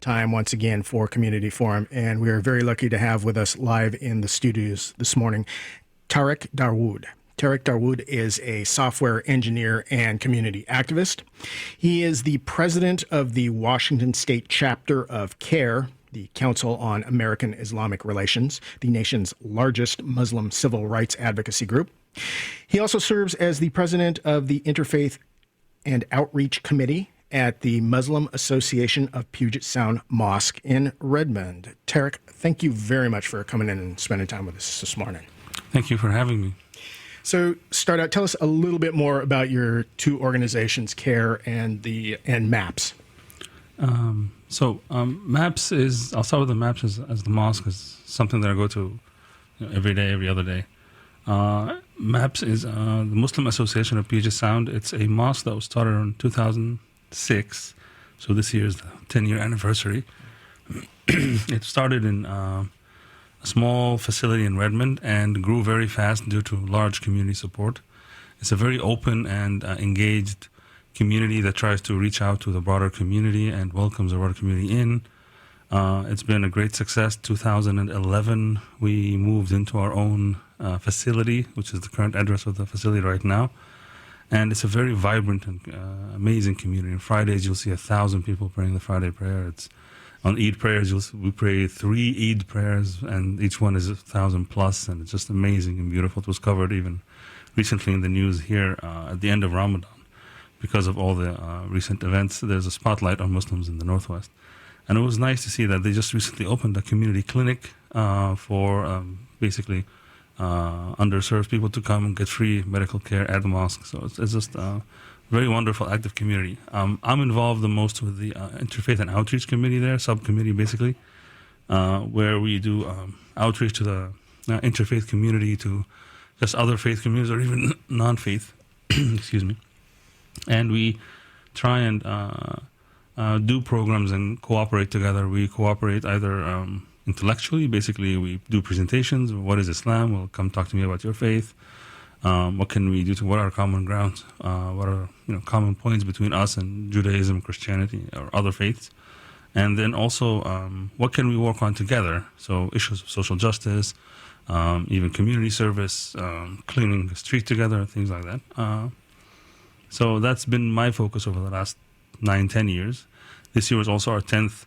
time once again for Community Forum, and we are very lucky to have with us live in the studios this morning Tarek Dawoud. Tarek Dawoud is a software engineer and community activist. He is the president of the Washington State chapter of CAIR, the Council on American-Islamic Relations, the nation's largest Muslim civil rights advocacy group. He also serves as the president of the Interfaith and Outreach Committee at the Muslim Association of Puget Sound Mosque in Redmond. Tarek, thank you very much for coming in and spending time with us this morning. Thank you for having me. So, start out, tell us a little bit more about your two organizations, CAIR and MAPS. MAPS is, I'll start with the MAPS as the mosque is something that I go to every day, every other day. MAPS is the Muslim Association of Puget Sound. It's a mosque that was started in 2006, so this year is the 10-year anniversary. It started in a small facility in Redmond and grew very fast due to large community support. It's a very open and engaged community that tries to reach out to the broader community and welcomes the broader community in. It's been a great success. 2011, we moved into our own facility, which is the current address of the facility right now. And it's a very vibrant and amazing community. On Fridays, you'll see 1,000 people praying the Friday prayer. On Eid prayers, we pray 3 Eid prayers, and each one is 1,000 plus, and it's just amazing and beautiful. It was covered even recently in the news here at the end of Ramadan. Because of all the recent events, there's a spotlight on Muslims in the Northwest. And it was nice to see that they just recently opened a community clinic for basically underserved people to come and get free medical care at the mosque. So it's just a very wonderful, active community. I'm involved the most with the Interfaith and Outreach Committee there, subcommittee basically, where we do outreach to the interfaith community, to just other faith communities or even non-faith, excuse me. And we try and do programs and cooperate together. We cooperate either intellectually, basically we do presentations. What is Islam? Well, come talk to me about your faith. What can we do what are our common grounds? What are common points between us and Judaism, Christianity, or other faiths? And then also, what can we work on together? So issues of social justice, even community service, cleaning the street together, things like that. So that's been my focus over the last 9-10 years. This year was also our 10th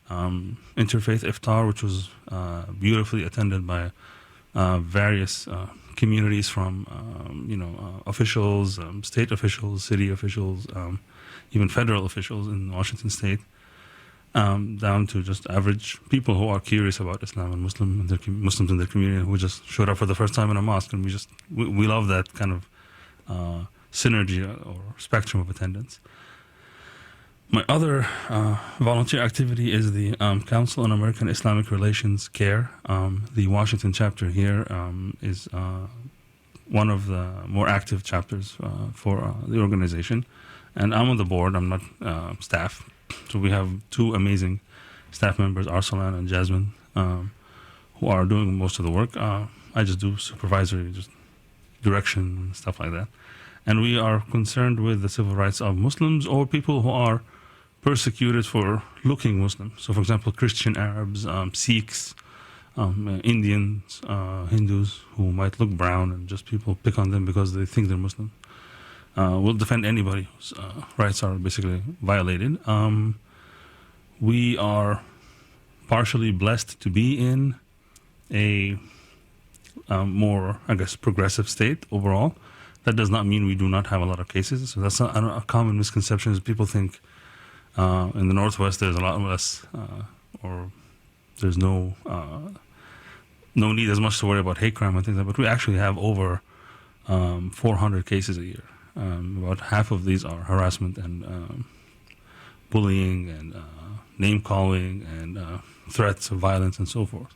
Interfaith Iftar, which was beautifully attended by various communities from, officials, state officials, city officials, even federal officials in Washington State, down to just average people who are curious about Islam and Muslims in their community who just showed up for the first time in a mosque. And we love that kind of synergy or spectrum of attendance. My other volunteer activity is the Council on American-Islamic Relations, CAIR. The Washington chapter here is one of the more active chapters for the organization. And I'm on the board, I'm not staff. So we have 2 amazing staff members, Arsalan and Jasmine, who are doing most of the work. I just do supervisory, just direction and stuff like that. And we are concerned with the civil rights of Muslims or people who are persecuted for looking Muslim. So, for example, Christian Arabs, Sikhs, Indians, Hindus who might look brown and just people pick on them because they think they're Muslim. We'll defend anybody whose rights are basically violated. We are partially blessed to be in a more, progressive state overall. That does not mean we do not have a lot of cases. So that's a common misconception is people think in the Northwest there's a lot less, or there's no need as much to worry about hate crime and things like that. But we actually have over 400 cases a year. About half of these are harassment and bullying and name calling and threats of violence and so forth.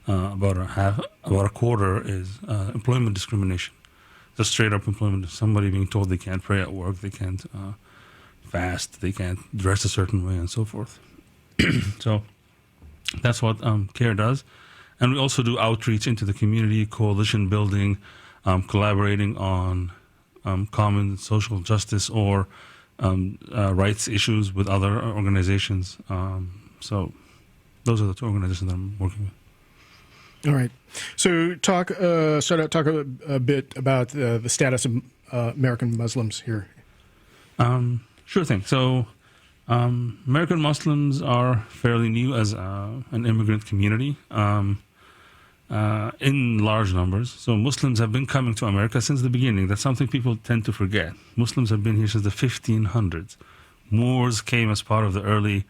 About a quarter is employment discrimination. Just straight up employment. Somebody being told they can't pray at work, they can't fast, they can't dress a certain way, and so forth. So that's what CAIR does. And we also do outreach into the community, coalition building, collaborating on common social justice or rights issues with other organizations. So those are the two organizations that I'm working with. All right. So talk a bit about the status of American Muslims here. Sure thing. So American Muslims are fairly new as an immigrant community in large numbers. So Muslims have been coming to America since the beginning. That's something people tend to forget. Muslims have been here since the 1500s. Moors came as part of the early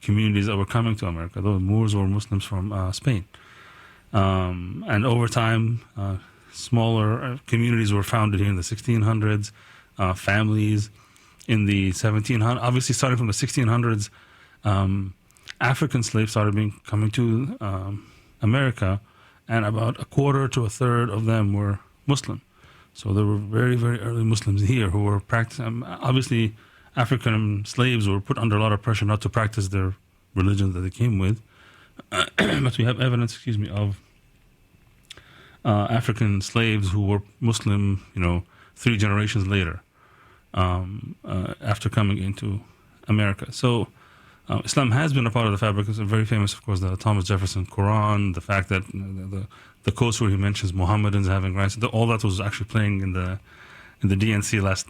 communities that were coming to America. Those Moors were Muslims from Spain. And over time, smaller communities were founded here in the 1600s, families in the 1700s. Obviously, starting from the 1600s, African slaves started coming to America, and about a quarter to a third of them were Muslim. So there were very, very early Muslims here who were practicing. Obviously, African slaves were put under a lot of pressure not to practice their religion that they came with. But we have evidence, of African slaves who were Muslim, 3 generations later, after coming into America. So Islam has been a part of the fabric. It's very famous, of course, the Thomas Jefferson Quran, the fact that the quotes where he mentions Mohammedans having rights, all that was actually playing in the DNC last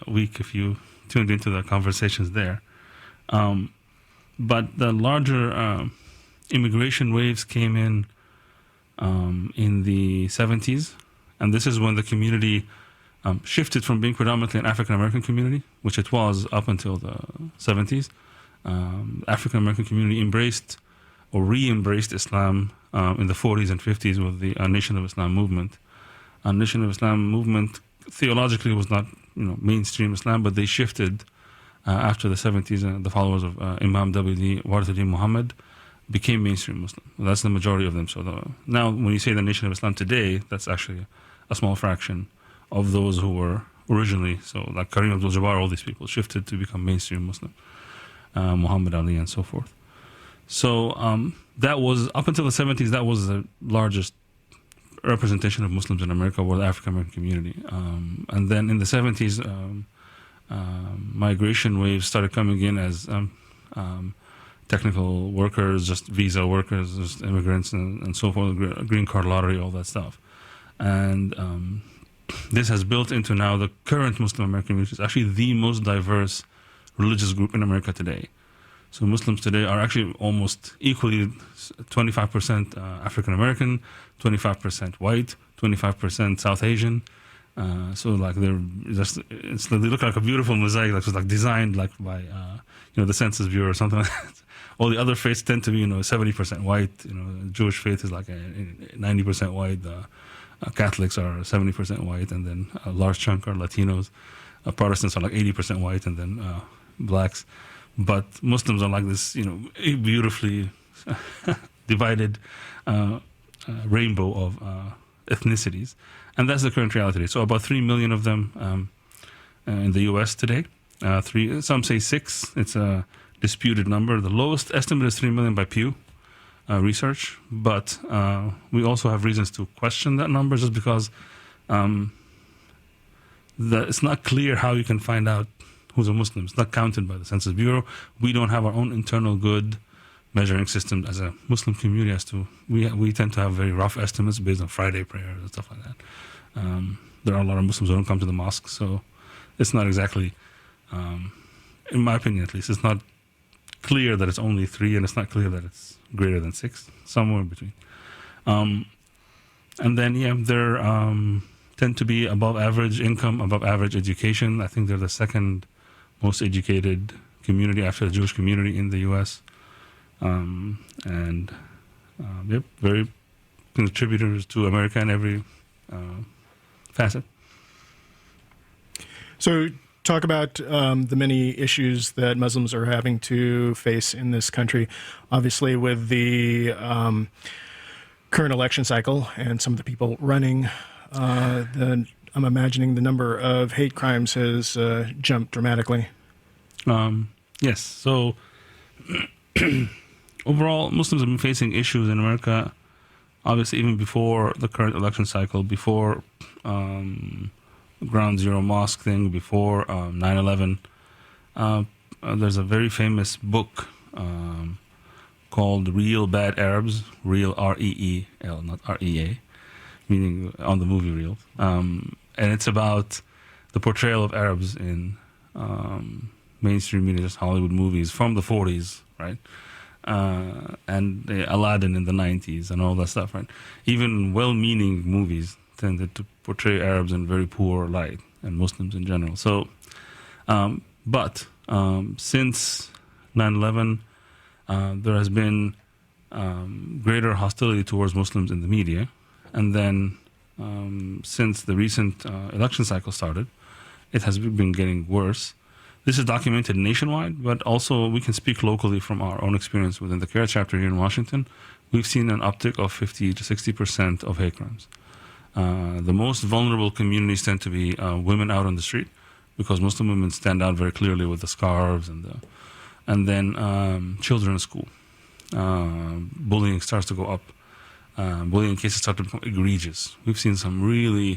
week, if you tuned into the conversations there. But the larger immigration waves came in the 70s, and this is when the community shifted from being predominantly an African-American community, which it was up until the 70s. African-American community embraced or re-embraced Islam in the 40s and 50s with the Nation of Islam movement. Nation of Islam movement theologically was not mainstream Islam, but they shifted after the 70s, and the followers of Imam W.D. Warthaji Muhammad became mainstream Muslim. That's the majority of them. So now when you say the Nation of Islam today, that's actually a small fraction of those who were originally, so like Kareem Abdul-Jabbar, all these people shifted to become mainstream Muslim, Muhammad Ali and so forth. So that was, up until the 70s, that was the largest representation of Muslims in America, were the African-American community. And then in the 70s, migration waves started coming in as technical workers, just visa workers, just immigrants and so forth, green card lottery, all that stuff. And this has built into now the current Muslim American community is actually the most diverse religious group in America today. So Muslims today are actually almost equally 25% African American, 25% white, 25% South Asian. So like they look like a beautiful mosaic, like designed like by the Census Bureau or something like that. All the other faiths tend to be 70% white. Jewish faith is like 90% white. Catholics are 70% white, and then a large chunk are Latinos. Protestants are like 80% white, and then blacks. But Muslims are like this, beautifully divided rainbow of ethnicities, and that's the current reality. So about 3 million of them in the U.S. today. Some say 6. It's a disputed number. The lowest estimate is 3 million by Pew Research, but we also have reasons to question that number, just because it's not clear how you can find out who's a Muslim. It's not counted by the Census Bureau. We don't have our own internal good measuring system as a Muslim community. We tend to have very rough estimates based on Friday prayers and stuff like that. There are a lot of Muslims who don't come to the mosque, so it's not exactly, in my opinion at least, it's not clear that it's only 3, and it's not clear that it's greater than 6, somewhere in between. And then, there tend to be above average income, above average education. I think they're the second most educated community after the Jewish community in the U.S. Very contributors to America in every facet. So talk about the many issues that Muslims are having to face in this country, obviously with the current election cycle and some of the people running. I'm imagining the number of hate crimes has jumped dramatically. Yes. So overall, Muslims have been facing issues in America, obviously even before the current election cycle, before Ground Zero Mosque thing, before 9/11. There's a very famous book called Real Bad Arabs, Real R-E-E-L, not R-E-A, meaning on the movie reel. And it's about the portrayal of Arabs in mainstream media, just Hollywood movies from the 40s, right? And Aladdin in the 90s and all that stuff, right? Even well-meaning movies tended to portray Arabs in very poor light, and Muslims in general. So, but since 9/11, there has been greater hostility towards Muslims in the media. And then since the recent election cycle started, it has been getting worse. This is documented nationwide, but also we can speak locally from our own experience within the CAIR chapter here in Washington. We've seen an uptick of 50 to 60% of hate crimes. The most vulnerable communities tend to be women out on the street, because Muslim women stand out very clearly with the scarves, and then children in school. Bullying starts to go up. Bullying cases start to become egregious. We've seen some really,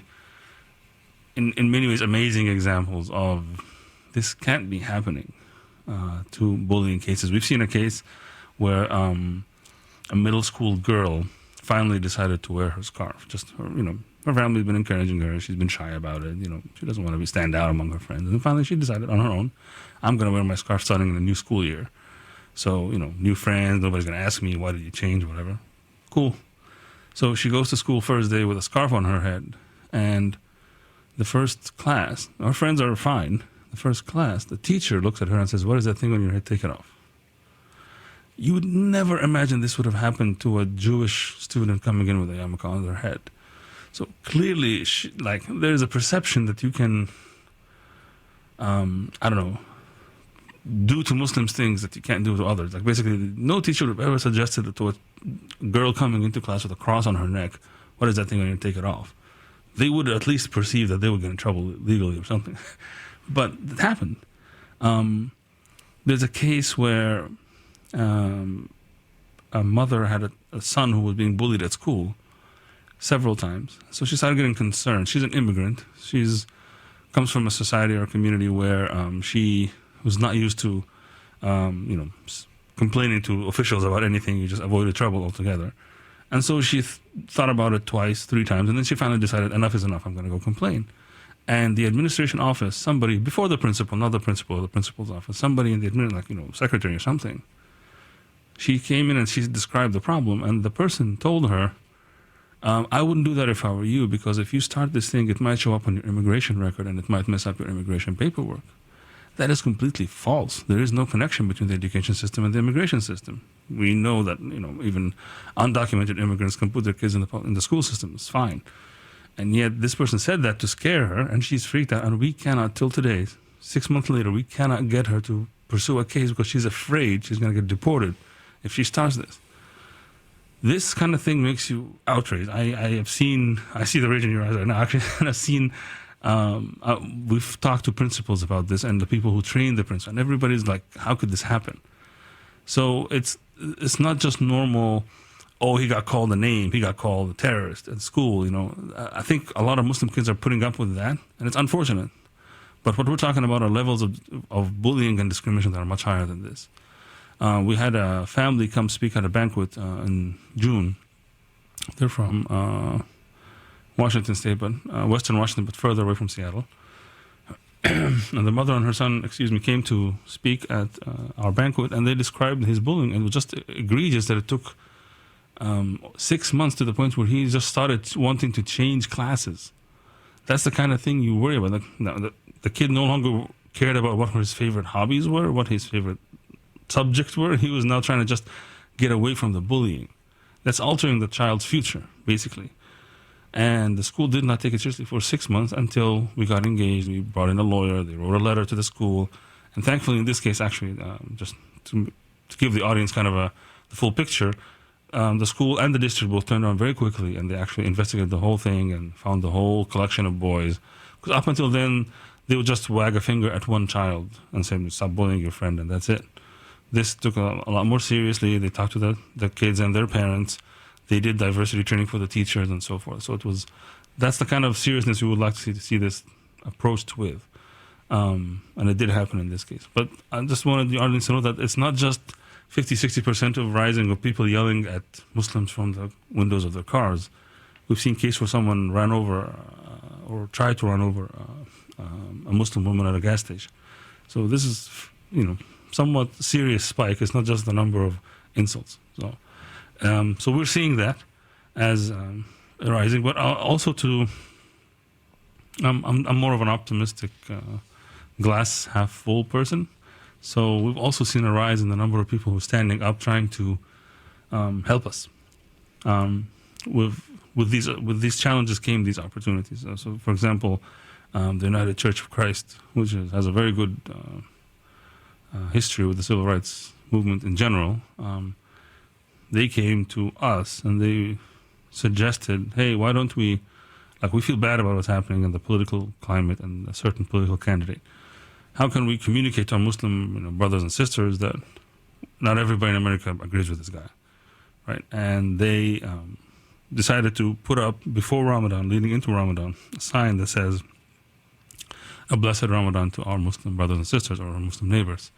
in many ways, amazing examples of this can't be happening to bullying cases. We've seen a case where a middle school girl finally decided to wear her scarf. Just her family's been encouraging her. She's been shy about it. She doesn't want to stand out among her friends. And finally, she decided on her own, I'm going to wear my scarf starting in the new school year. So new friends. Nobody's going to ask me, why did you change, whatever. Cool. So she goes to school first day with a scarf on her head, and the first class, our friends are fine. The first class, the teacher looks at her and says, what is that thing on your head? Take it off. You would never imagine this would have happened to a Jewish student coming in with a yarmulke on their head. So clearly, there's a perception that you can, do to Muslims things that you can't do to others. Like basically, no teacher would have ever suggested to a girl coming into class with a cross on her neck, what is that thing on your head? Take it off. They would at least perceive that they would get in trouble legally or something. But it happened. There's a case where a mother had a son who was being bullied at school several times. So she started getting concerned. She's an immigrant. Comes from a society or a community where she was not used to, complaining to officials about anything. You just avoided trouble altogether. And so she thought about it twice, 3 times, and then she finally decided, enough is enough, I'm going to go complain. And the administration office, somebody, before the principal, not the principal or the principal's office, somebody in the secretary or something, she came in and she described the problem, and the person told her, I wouldn't do that if I were you, because if you start this thing, it might show up on your immigration record and it might mess up your immigration paperwork. That is completely false. There is no connection between the education system and the immigration system. We know that, even undocumented immigrants can put their kids in the school system. It's fine. And yet this person said that to scare her, and she's freaked out. And we cannot, till today, 6 months later, we cannot get her to pursue a case because she's afraid she's going to get deported if she starts this. This kind of thing makes you outraged. I see the rage in your eyes right now. Actually, and I've seen, we've talked to principals about this and the people who train the principal, and everybody's like, how could this happen? So it's not just normal, oh, he got called a name, he got called a terrorist at school, I think a lot of Muslim kids are putting up with that, and it's unfortunate. But what we're talking about are levels of bullying and discrimination that are much higher than this. We had a family come speak at a banquet in June. They're from Washington State, but Western Washington, but further away from Seattle. And the mother and her son, came to speak at our banquet, and they described his bullying, and it was just egregious that it took 6 months to the point where he just started wanting to change classes. That's the kind of thing you worry about. The kid no longer cared about what his favorite hobbies were, what his favorite subjects were. He was now trying to just get away from the bullying. That's altering the child's future, basically. And the school did not take it seriously for 6 months until we got engaged. We brought in a lawyer. They wrote a letter to the school. And thankfully, in this case, actually, just to give the audience kind of the full picture, the school and the district both turned around very quickly, and they actually investigated the whole thing and found the whole collection of boys. Because up until then, they would just wag a finger at one child and say, stop bullying your friend, and that's it. This took a lot more seriously. They talked to the kids and their parents. They did diversity training for the teachers and so forth. So that's the kind of seriousness we would like to see this approached with. And it did happen in this case. But I just wanted the audience to know that it's not just 50-60% of rising of people yelling at Muslims from the windows of their cars. We've seen cases where someone ran over or tried to run over a Muslim woman at a gas station. So this is, somewhat serious spike. It's not just the number of insults. So we're seeing that as rising, but also I'm more of an optimistic glass half full person. So we've also seen a rise in the number of people who are standing up, trying to help us. With these challenges came these opportunities. So, for example, the United Church of Christ, which has a very good history with the civil rights movement in general, they came to us and they suggested, hey, why don't we feel bad about what's happening in the political climate and a certain political candidate. How can we communicate to our Muslim brothers and sisters that not everybody in America agrees with this guy, right? And they decided to put up, before Ramadan, leading into Ramadan, a sign that says, a blessed Ramadan to our Muslim brothers and sisters or our Muslim neighbors.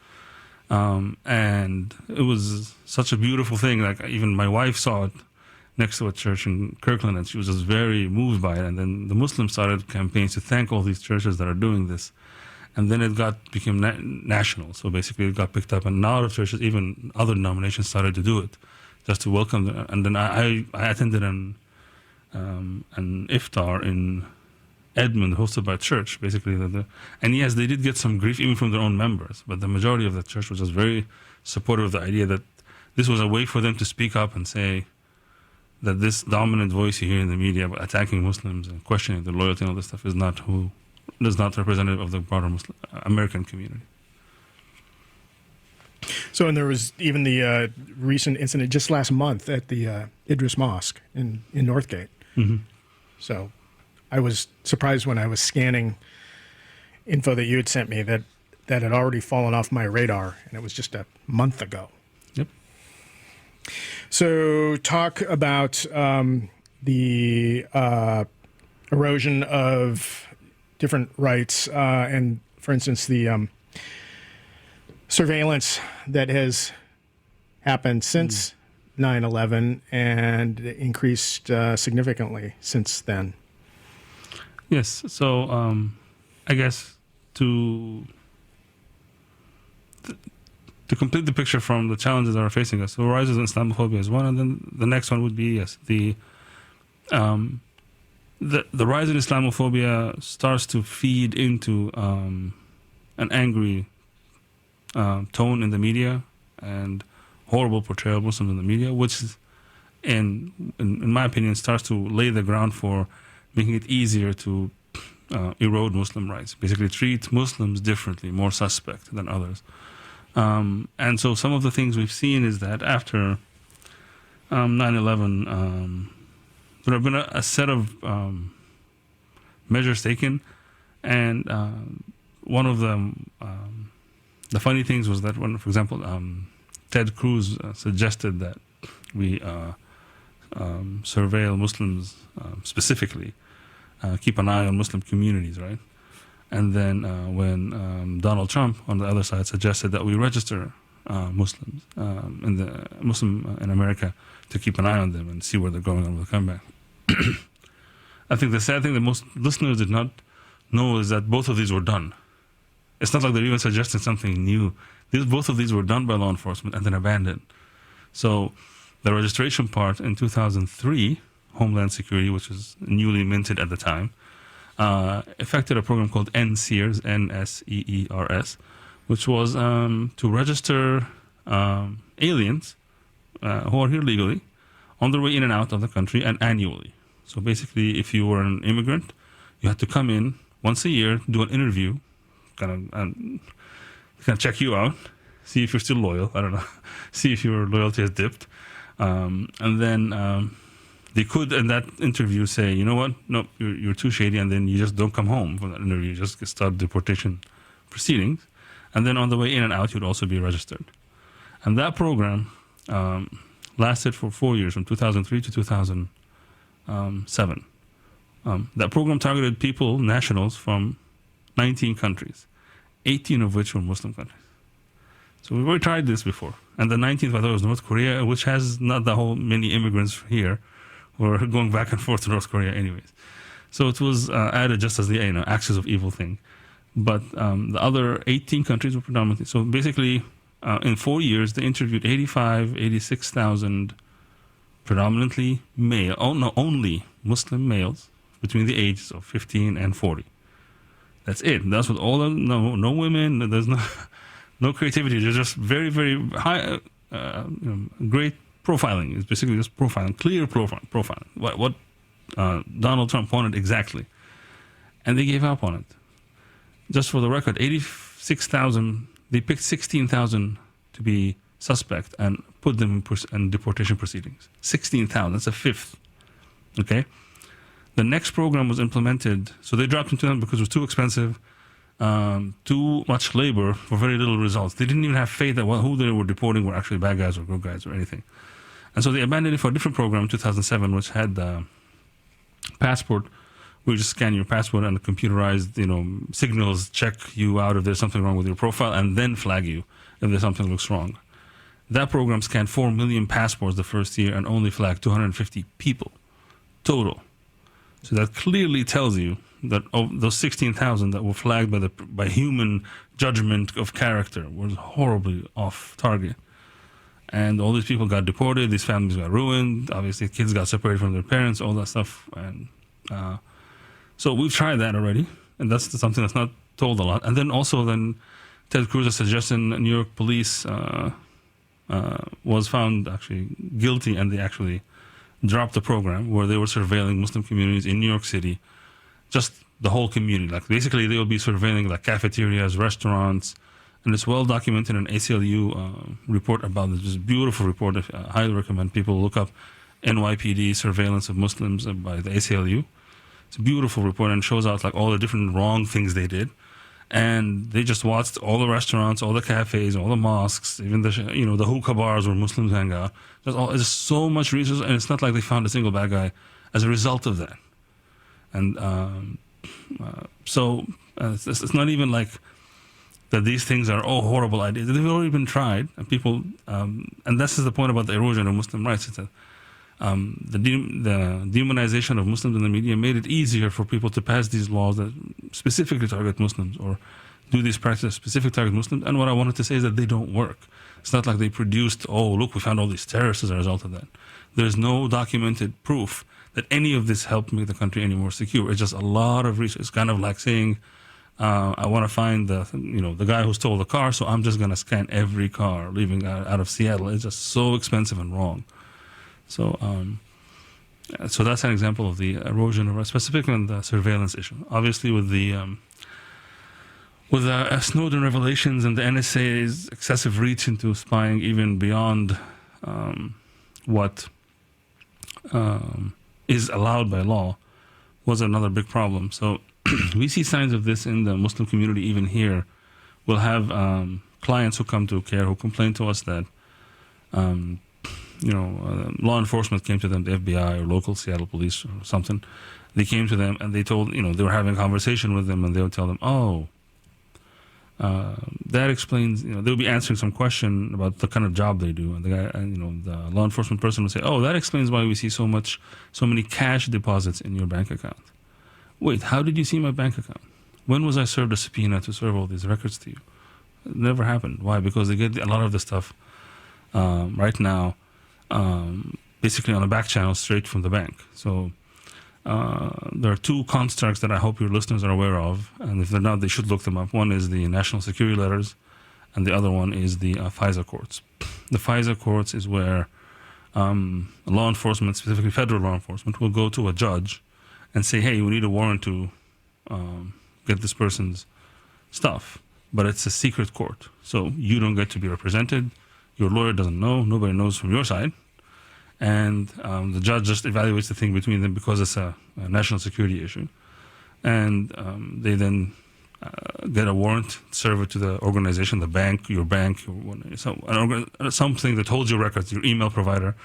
And it was such a beautiful thing. Like, even my wife saw it next to a church in Kirkland, and she was just very moved by it. And then the Muslims started campaigns to thank all these churches that are doing this. And then it became national. So basically it got picked up, and a lot of churches, even other denominations, started to do it just to welcome them. And then I attended an iftar in Edmond, hosted by church, basically. And yes, they did get some grief even from their own members, but the majority of the church was just very supportive of the idea that this was a way for them to speak up and say that this dominant voice you hear in the media about attacking Muslims and questioning their loyalty and all this stuff is not representative of the broader Muslim American community. So, and there was even the recent incident just last month at the Idris Mosque in Northgate. Mm-hmm. So I was surprised when I was scanning info that you had sent me that had already fallen off my radar, and it was just a month ago. Yep. So talk about the erosion of different rights and, for instance, the surveillance that has happened since 9/11 and increased significantly since then. Yes. So I guess to complete the picture from the challenges that are facing us, so rises in Islamophobia is one, and then the next one would be, yes, the rise in Islamophobia starts to feed into an angry tone in the media and horrible portrayal of Muslims in the media, which is, in my opinion, starts to lay the ground for making it easier to erode Muslim rights, basically treat Muslims differently, more suspect than others. And so some of the things we've seen is that after 9/11, there have been a set of measures taken, and one of them, the funny things was that when, for example, Ted Cruz suggested that we surveil Muslims specifically, keep an eye on Muslim communities, right? And then when Donald Trump on the other side suggested that we register Muslims in America to keep an eye on them and see where they're going on with the comeback. I think the sad thing that most listeners did not know is that both of these were done. It's not like they're even suggesting something new. Both of these were done by law enforcement and then abandoned. So the registration part in 2003, Homeland Security, which was newly minted at the time, effected a program called NSEERS, NSEERS, which was to register aliens who are here legally on their way in and out of the country, and annually. So basically, if you were an immigrant, you had to come in once a year, do an interview, kind of check you out, see if you're still loyal. I don't know, see if your loyalty has dipped, and then they could, in that interview, say, you know what, no, you're too shady, and then you just don't come home from that interview. You just start deportation proceedings, and then on the way in and out, you'd also be registered. And that program lasted for 4 years, from 2003 to 2007. That program targeted people, nationals, from 19 countries, 18 of which were Muslim countries. So we've already tried this before. And the 19th, by the way, was North Korea, which has not the whole many immigrants here who are going back and forth to North Korea anyways. So it was added just as the axis of evil thing. But the other 18 countries were predominantly. So basically, in 4 years, they interviewed 86,000 predominantly male, only Muslim males between the ages of 15 and 40. That's it. That's what all no women. There's no creativity. There's just very, very high, great profiling. It's basically just profiling, clear profiling. What Donald Trump wanted exactly, and they gave up on it. Just for the record, 86,000. They picked 16,000 to be suspect and put them in deportation proceedings. 16,000. That's a fifth. Okay. The next program was implemented, so they dropped into them because it was too expensive, too much labor for very little results. They didn't even have faith that who they were deporting were actually bad guys or good guys or anything. And so they abandoned it for a different program in 2007, which had passport, where you just scan your passport and the computerized, signals check you out if there's something wrong with your profile and then flag you if there's something looks wrong. That program scanned 4 million passports the first year and only flagged 250 people total. So that clearly tells you that of those 16,000 that were flagged by human judgment of character was horribly off target. And all these people got deported, these families got ruined, obviously kids got separated from their parents, all that stuff. And so we've tried that already, and that's something that's not told a lot. And then also Ted Cruz's suggestion, New York police was found actually guilty, and they actually dropped the program where they were surveilling Muslim communities in New York City, just the whole community. Like basically they will be surveilling like cafeterias, restaurants, and it's well documented in an ACLU report about this. This beautiful report. I highly recommend people look up NYPD surveillance of Muslims by the ACLU. It's a beautiful report and shows out like all the different wrong things they did. And they just watched all the restaurants, all the cafes, all the mosques, even the hookah bars where Muslims hang out. There's so much research, and it's not like they found a single bad guy as a result of that. And so it's not even like that these things are horrible ideas. They've already been tried, and people, and this is the point about the erosion of Muslim rights. It's that the demonization of Muslims in the media made it easier for people to pass these laws that specifically target Muslims or do these practices specific target Muslims. And what I wanted to say is that they don't work. It's not like they produced, look, we found all these terrorists as a result of that. There's no documented proof that any of this helped make the country any more secure. It's just a lot of research. It's kind of like saying, I want to find the guy who stole the car, so I'm just going to scan every car leaving out of Seattle. It's just so expensive and wrong. So that's an example of the erosion of, specifically on the surveillance issue. Obviously, with the Snowden revelations and the NSA's excessive reach into spying, even beyond what is allowed by law, was another big problem. So we see signs of this in the Muslim community even here. We'll have clients who come to CAIR who complain to us that law enforcement came to them, the FBI or local Seattle police or something. They came to them and they told, they were having a conversation with them, and they would tell them, that explains, they'll be answering some question about the kind of job they do. And the guy, the law enforcement person would say, that explains why we see so many cash deposits in your bank account. Wait, how did you see my bank account? When was I served a subpoena to serve all these records to you? It never happened. Why? Because they get a lot of the stuff right now basically on a back channel straight from the bank. So there are two constructs that I hope your listeners are aware of, and if they're not, they should look them up. One is the national security letters, and the other one is the Fisa Courts. The Fisa Courts is where law enforcement, specifically federal law enforcement, will go to a judge and say, hey, we need a warrant to get this person's stuff. But it's a secret court, so you don't get to be represented. Your lawyer doesn't know. Nobody knows from your side. And the judge just evaluates the thing between them because it's a national security issue. And they then get a warrant, serve it to the organization, the bank, your bank, something that holds your records, your email provider.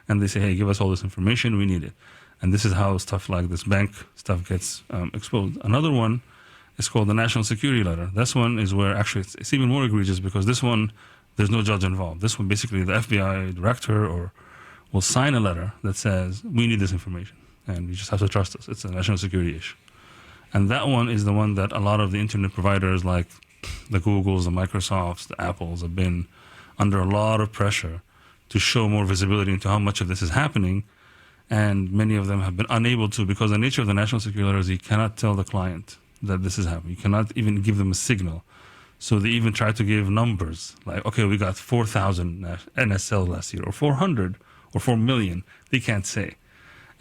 And they say, hey, give us all this information. We need it. And this is how stuff like this bank stuff gets exposed. Another one is called the national security letter. This one is where actually it's even more egregious, because this one there's no judge involved. This one, basically, the FBI director will sign a letter that says, we need this information, and you just have to trust us. It's a national security issue. And that one is the one that a lot of the internet providers like the Googles, the Microsofts, the Apples have been under a lot of pressure to show more visibility into how much of this is happening. And many of them have been unable to, because the nature of the national security letter is you cannot tell the client that this is happening. You cannot even give them a signal. So they even try to give numbers like, okay, we got 4,000 NSL last year, or 400, or 4 million. They can't say.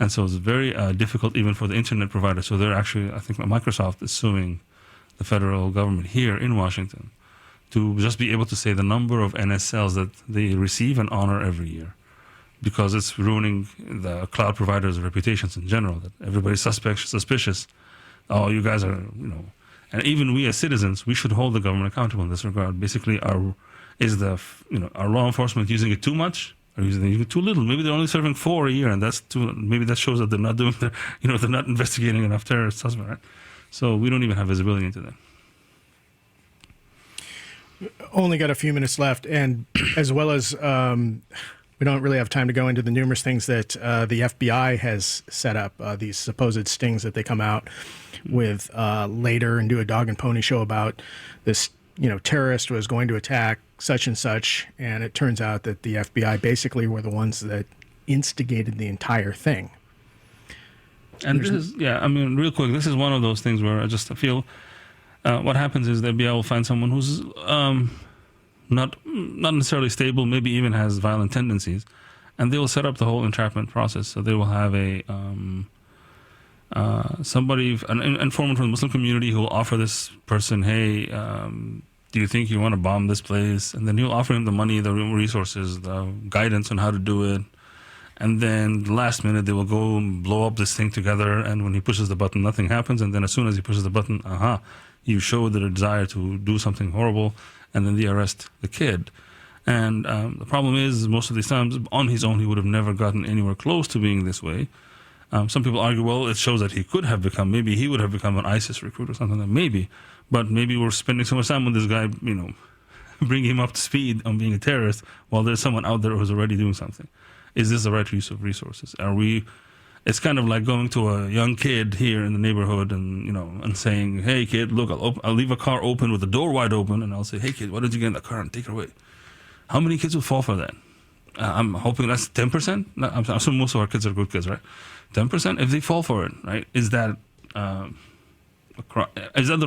And so it's very difficult even for the internet provider. So they're actually, I think Microsoft is suing the federal government here in Washington to just be able to say the number of NSLs that they receive and honor every year, because it's ruining the cloud providers' reputations in general, that everybody's suspicious. Oh, you guys are, and even we as citizens, we should hold the government accountable in this regard. Basically, our law enforcement using it too much, or using it too little? Maybe they're only serving 4 a year, and that's too. Maybe that shows that they're not doing they're not investigating enough terrorist suspects, right? So we don't even have visibility into that. Only got a few minutes left, and as well as we don't really have time to go into the numerous things that the FBI has set up, these supposed stings that they come out with later and do a dog and pony show about this, terrorist was going to attack such and such, and it turns out that the FBI basically were the ones that instigated the entire thing. And this is, real quick, this is one of those things where I just feel what happens is the FBI will find someone who's not necessarily stable, maybe even has violent tendencies, and they will set up the whole entrapment process. So they will have an informant from the Muslim community who will offer this person, hey, do you think you want to bomb this place? And then he'll offer him the money, the resources, the guidance on how to do it. And then the last minute, they will go and blow up this thing together. And when he pushes the button, nothing happens. And then as soon as he pushes the button, you show the desire to do something horrible. And then they arrest the kid. And the problem is, most of these times, on his own, he would have never gotten anywhere close to being this way. Some people argue, well, it shows that he could have become, maybe he would have become an ISIS recruit or something like that, maybe. But maybe we're spending so much time with this guy, bringing him up to speed on being a terrorist while there's someone out there who's already doing something. Is this the right use of resources? It's kind of like going to a young kid here in the neighborhood and saying, hey, kid, look, I'll leave a car open with the door wide open, and I'll say, hey, kid, why did you get in the car and take her away? How many kids will fall for that? I'm hoping that's 10%. I'm assuming most of our kids are good kids, right? 10%? If they fall for it, right? Is that the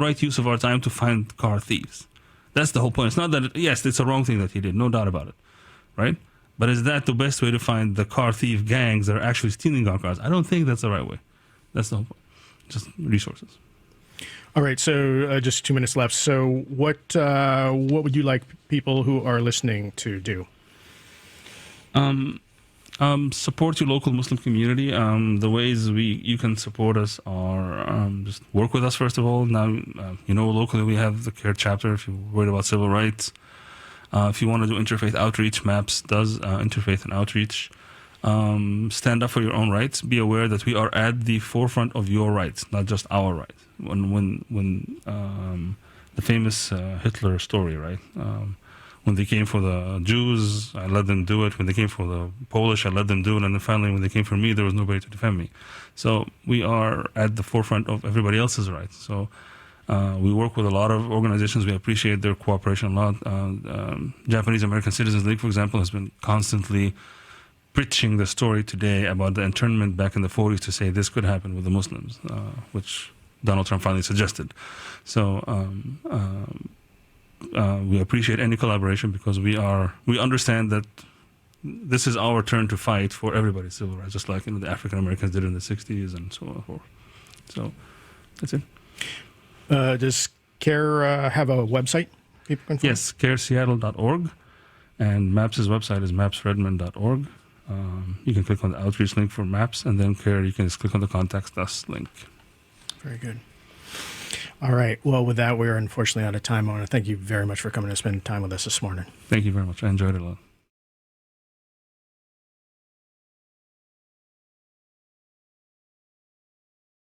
right use of our time to find car thieves? That's the whole point. It's not that, yes, it's a wrong thing that he did, no doubt about it, right? But is that the best way to find the car thief gangs that are actually stealing our cars? I don't think that's the right way. That's the whole point. Just resources. All right, so just 2 minutes left. So what would you like people who are listening to do? Support your local Muslim community. The ways you can support us are just work with us, first of all. Now, locally we have the CAIR chapter if you're worried about civil rights. If you want to do interfaith outreach, MAPS does interfaith and outreach. Stand up for your own rights. Be aware that we are at the forefront of your rights, not just our rights. When the famous Hitler story, right? When they came for the Jews, I let them do it. When they came for the Polish, I let them do it. And then finally, when they came for me, there was nobody to defend me. So we are at the forefront of everybody else's rights. So we work with a lot of organizations. We appreciate their cooperation a lot. Japanese American Citizens League, for example, has been constantly preaching the story today about the internment back in the 40s to say this could happen with the Muslims, which Donald Trump finally suggested. So we appreciate any collaboration because we understand that this is our turn to fight for everybody's civil rights, just like the African Americans did in the 60s and so forth. So that's it. Does CAIR have a website people can find? Yes, cairseattle.org, and MAPS' website is mapsredmond.org. You can click on the outreach link for MAPS, and then CAIR, you can just click on the Contact Us link. Very good. All right. Well, with that, we're unfortunately out of time. I want to thank you very much for coming and spending time with us this morning. Thank you very much. I enjoyed it a lot.